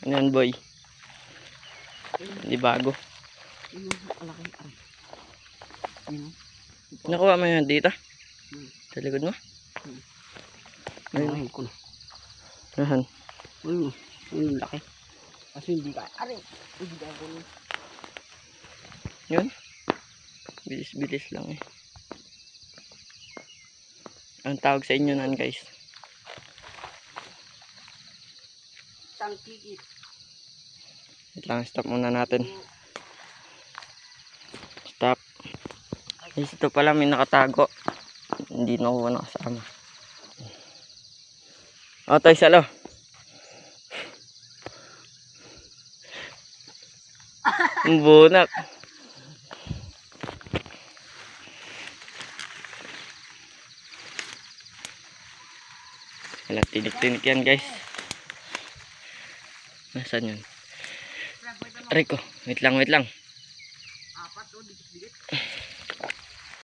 Ano yan, boy? Hindi bago. Nakuha mo yan dito? Sa likod mo? Ayun ko na. Ahan. Ayun, laki. Kasi hindi ka, hindi ka ako nun. Yun. Bilis-bilis lang eh. Ang tawag sa inyo nan, guys? Tangkikit. Wait lang, stop muna natin. Stop. Guys, ito pala may nakatago. Hindi na ako nakasama. O, tayo salo. Ang bunak. Wala, tinik-tinik yan, guys. Nasaan yun? Aray ko, wait lang. Apat o, dikit-dikit.